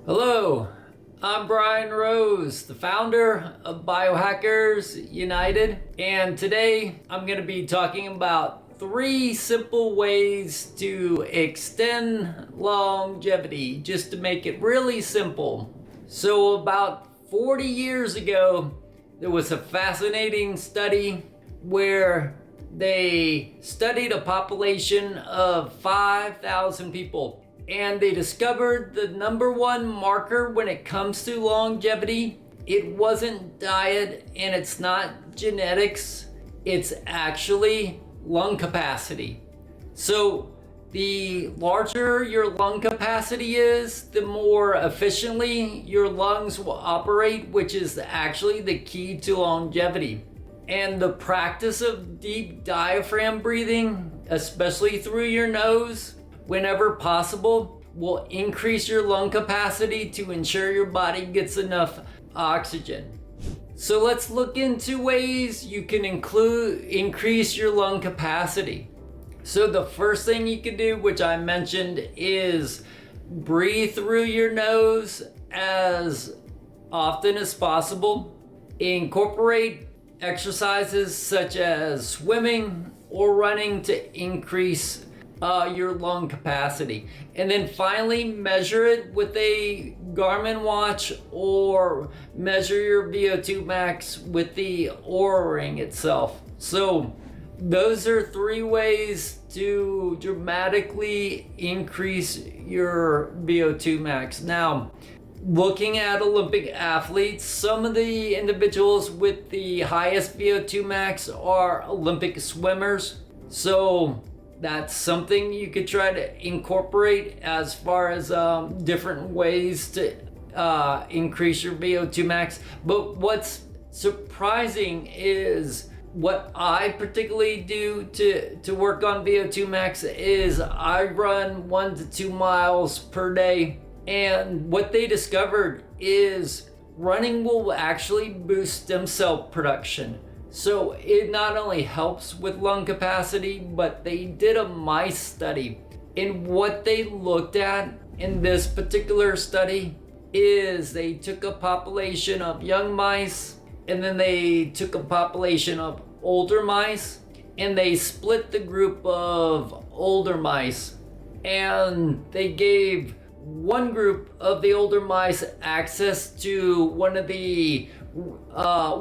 Hello, I'm Brian Rose, the founder of Biohackers United, and today I'm going to be talking about 3 simple ways to extend longevity, just to make it really simple. So about 40 years ago, there was a fascinating study where they studied a population of 5,000 people. And they discovered the number one marker when it comes to longevity. It wasn't diet and it's not genetics. It's actually lung capacity. So the larger your lung capacity is, the more efficiently your lungs will operate, which is actually the key to longevity. And the practice of deep diaphragm breathing, especially through your nose, whenever possible, will increase your lung capacity to ensure your body gets enough oxygen. So let's look into ways you can increase your lung capacity. So the first thing you can do, which I mentioned, is breathe through your nose as often as possible. Incorporate exercises such as swimming or running to increase your lung capacity. And then finally measure it with a Garmin watch or measure your VO2 max with the Oura Ring itself. So those are 3 ways to dramatically increase your VO2 max. Now, looking at Olympic athletes, some of the individuals with the highest VO2 max are Olympic swimmers. So that's something you could try to incorporate as far as different ways to increase your VO2 max. But what's surprising is what I particularly do to work on VO2 max is I run 1 to 2 miles per day. And what they discovered is running will actually boost stem cell production. So it not only helps with lung capacity, but they did a mice study. And what they looked at in this particular study is they took a population of young mice and then they took a population of older mice and they split the group of older mice. And they gave one group of the older mice access to one of the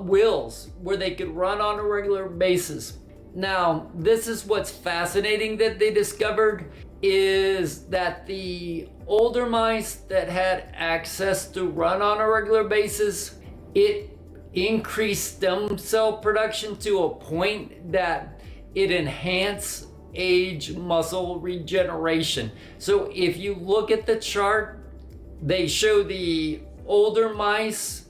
wheels where they could run on a regular basis. Now, this is what's fascinating that they discovered is that the older mice that had access to run on a regular basis, it increased stem cell production to a point that it enhanced age muscle regeneration. So if you look at the chart, they show the older mice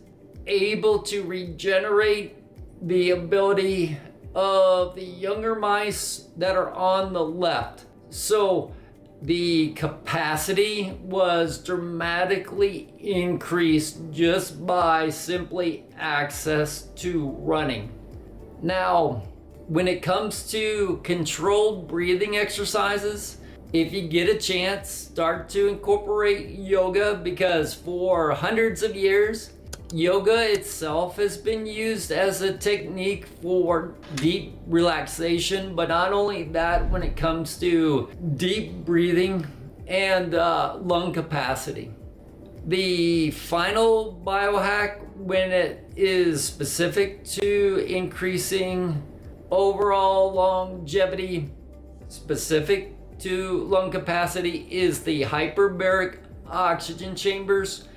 able to regenerate the ability of the younger mice that are on the left. So the capacity was dramatically increased just by simply access to running. Now, when it comes to controlled breathing exercises, if you get a chance, start to incorporate yoga, because for hundreds of years, yoga itself has been used as a technique for deep relaxation. But not only that, when it comes to deep breathing and lung capacity. The final biohack, when it is specific to increasing overall longevity specific to lung capacity, is the hyperbaric oxygen chambers.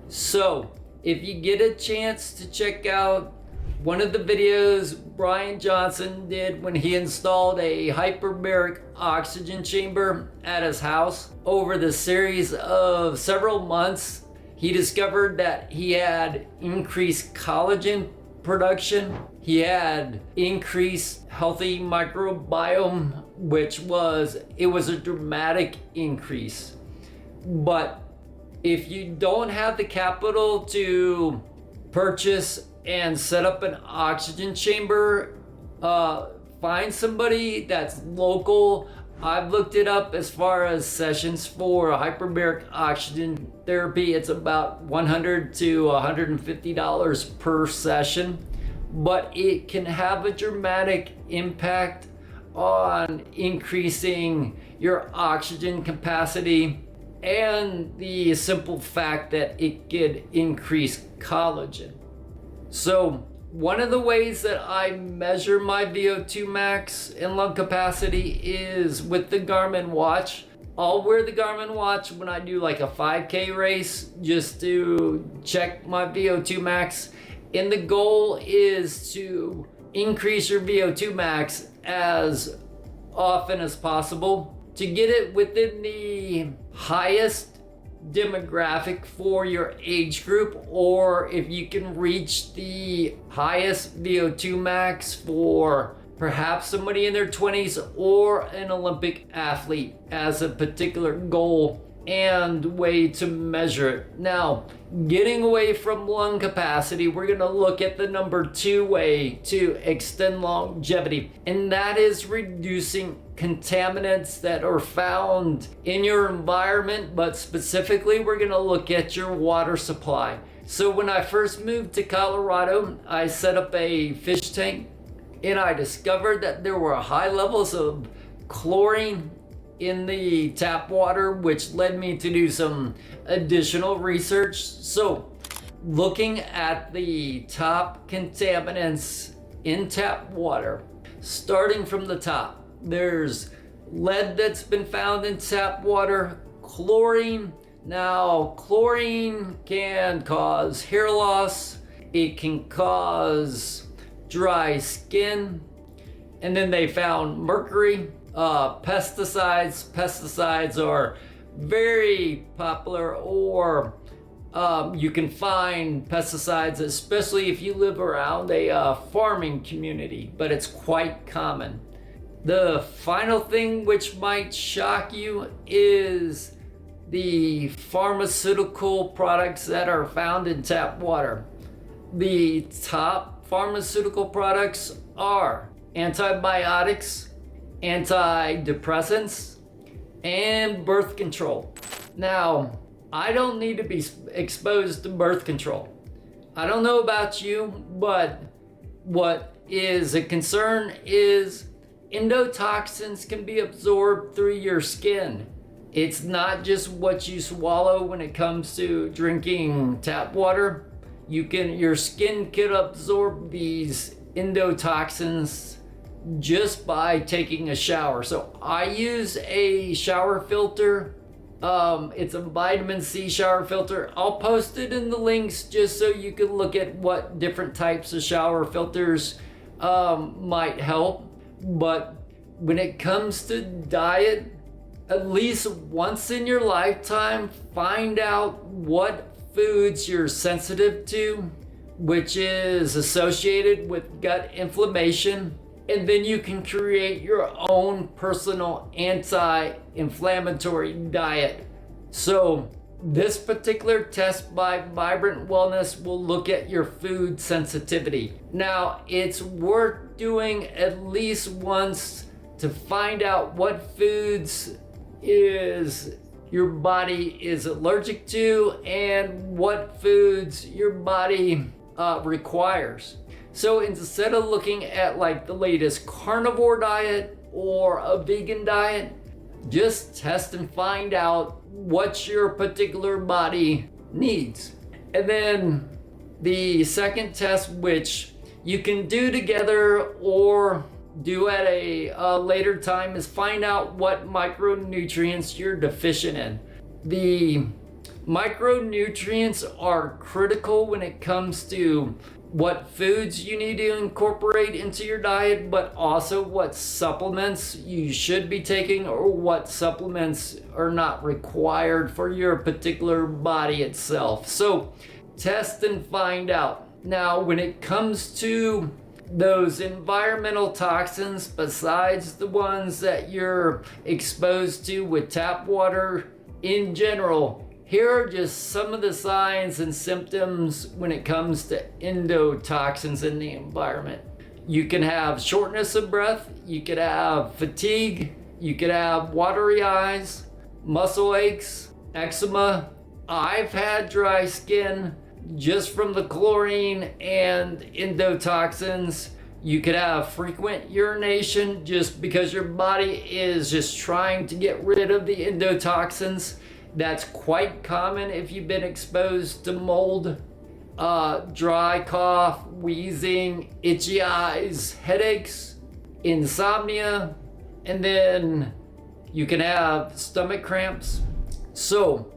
So if you get a chance to check out one of the videos Brian Johnson did when he installed a hyperbaric oxygen chamber at his house, over the series of several months, he discovered that he had increased collagen production. He had increased healthy microbiome, which was a dramatic increase. But if you don't have the capital to purchase and set up an oxygen chamber, find somebody that's local I've looked it up as far as sessions for hyperbaric oxygen therapy. It's about $100 to $150 per session, but it can have a dramatic impact on increasing your oxygen capacity and the simple fact that it could increase collagen. So one of the ways that I measure my VO2 max and lung capacity is with the Garmin watch. I'll wear the Garmin watch when I do like a 5K race just to check my VO2 max. And the goal is to increase your VO2 max as often as possible to get it within the highest demographic for your age group, or if you can reach the highest VO2 max for perhaps somebody in their 20s or an Olympic athlete as a particular goal and way to measure it. Now, getting away from lung capacity, we're going to look at the number 2 way to extend longevity, and that is reducing contaminants that are found in your environment, but specifically we're going to look at your water supply. So when I first moved to Colorado, I set up a fish tank and I discovered that there were high levels of chlorine in the tap water, which led me to do some additional research. So looking at the top contaminants in tap water, starting from the top, there's lead that's been found in tap water, chlorine. Now, chlorine can cause hair loss, it can cause dry skin, and then they found mercury. Pesticides. Pesticides are very popular, or you can find pesticides, especially if you live around a farming community, but it's quite common. The final thing which might shock you is the pharmaceutical products that are found in tap water. The top pharmaceutical products are antibiotics, antidepressants, and birth control. Now, I don't need to be exposed to birth control. I don't know about you, but what is a concern is endotoxins can be absorbed through your skin. It's not just what you swallow when it comes to drinking tap water. Your skin can absorb these endotoxins just by taking a shower. So I use a shower filter. It's a vitamin C shower filter. I'll post it in the links just so you can look at what different types of shower filters might help. But when it comes to diet, at least once in your lifetime, find out what foods you're sensitive to, which is associated with gut inflammation, and then you can create your own personal anti-inflammatory diet. So this particular test by Vibrant Wellness will look at your food sensitivity. Now, it's worth doing at least once to find out what foods your body is allergic to and what foods your body requires. So instead of looking at like the latest carnivore diet or a vegan diet, just test and find out what your particular body needs. And then the second test, which you can do together or do at a later time, is find out what micronutrients you're deficient in. The micronutrients are critical when it comes to what foods you need to incorporate into your diet, but also what supplements you should be taking or what supplements are not required for your particular body itself. So test and find out. Now, when it comes to those environmental toxins, besides the ones that you're exposed to with tap water in general, here are just some of the signs and symptoms when it comes to endotoxins in the environment. You can have shortness of breath, you could have fatigue, You could have watery eyes, muscle aches, eczema. I've had dry skin just from the chlorine and endotoxins. You could have frequent urination just because your body is just trying to get rid of the endotoxins. That's quite common if you've been exposed to mold. Dry cough, wheezing, itchy eyes, headaches, insomnia, and then you can have stomach cramps. So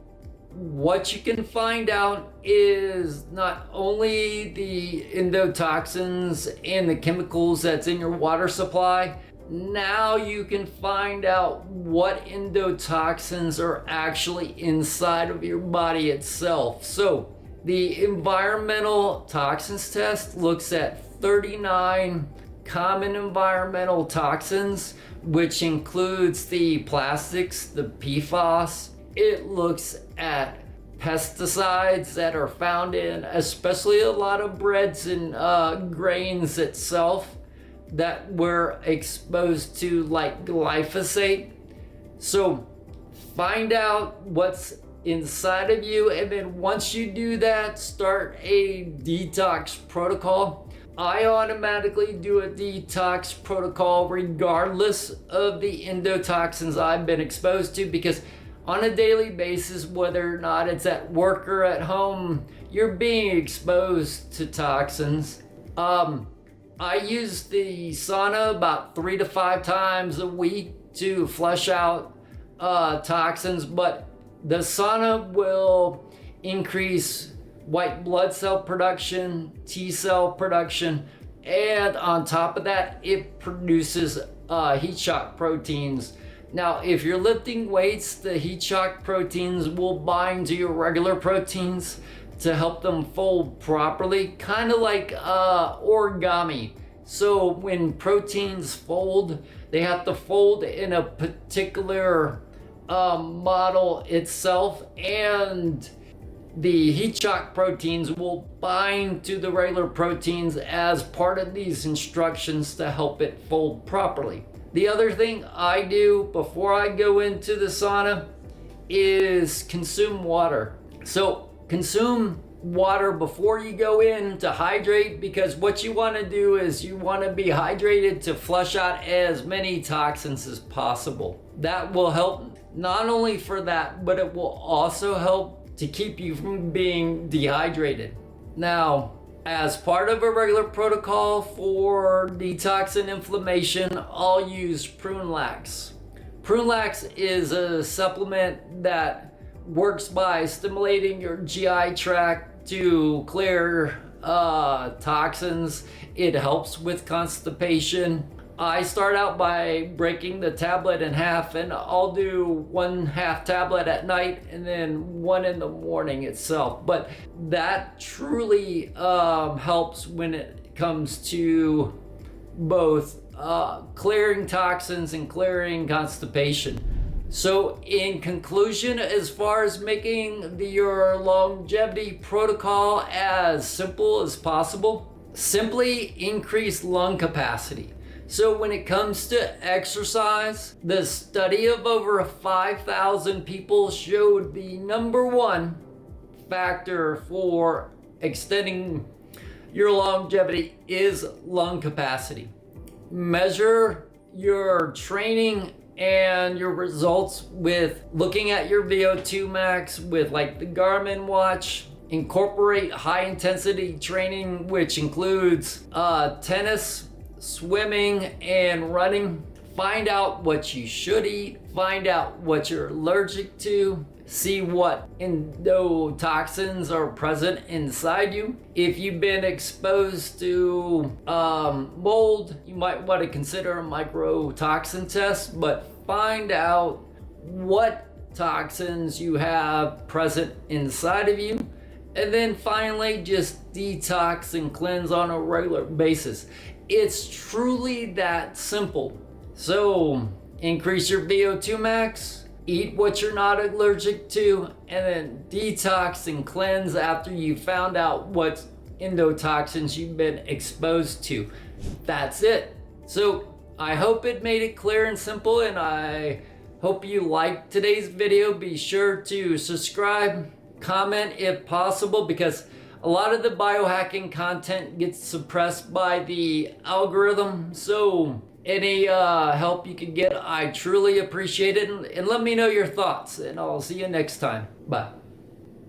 what you can find out is not only the endotoxins and the chemicals that's in your water supply, now you can find out what endotoxins are actually inside of your body itself. So the environmental toxins test looks at 39 common environmental toxins, which includes the plastics, the PFAS. It looks at pesticides that are found in especially a lot of breads and grains itself that we're exposed to, like glyphosate. So find out what's inside of you, and then once you do that, start a detox protocol. I automatically do a detox protocol regardless of the endotoxins I've been exposed to, because on a daily basis, whether or not it's at work or at home, you're being exposed to toxins. I use the sauna about 3 to 5 times a week to flush out toxins, but the sauna will increase white blood cell production, T cell production, and on top of that, it produces heat shock proteins. Now, if you're lifting weights, the heat shock proteins will bind to your regular proteins to help them fold properly, kind of like origami. So when proteins fold, they have to fold in a particular model itself, and the heat shock proteins will bind to the regular proteins as part of these instructions to help it fold properly. The other thing I do before I go into the sauna is consume water. So consume water before you go in to hydrate, because what you want to do is you want to be hydrated to flush out as many toxins as possible. That will help not only for that, but it will also help to keep you from being dehydrated. Now, as part of a regular protocol for detox and inflammation, I'll use Prune Lax. Prune Lax is a supplement that works by stimulating your GI tract to clear toxins. It helps with constipation. I start out by breaking the tablet in half, and I'll do 1/2 tablet at night and then 1 in the morning itself. But that truly helps when it comes to both clearing toxins and clearing constipation. So in conclusion, as far as making your longevity protocol as simple as possible, simply increase lung capacity. So when it comes to exercise, the study of over 5,000 people showed the number one factor for extending your longevity is lung capacity. Measure your training and your results with looking at your VO2 max with like the Garmin watch. Incorporate high intensity training, which includes tennis, swimming, and running. Find out what you should eat, find out what you're allergic to, see what endotoxins are present inside you. If you've been exposed to mold, you might want to consider a microtoxin test, but find out what toxins you have present inside of you. And then finally, just detox and cleanse on a regular basis. It's truly that simple. So increase your VO2 max, eat what you're not allergic to, and then detox and cleanse after you found out what endotoxins you've been exposed to. That's it. So I hope it made it clear and simple, and I hope you liked today's video. Be sure to subscribe, comment if possible, because a lot of the biohacking content gets suppressed by the algorithm. So any help you can get, I truly appreciate it. And let me know your thoughts, and I'll see you next time. Bye.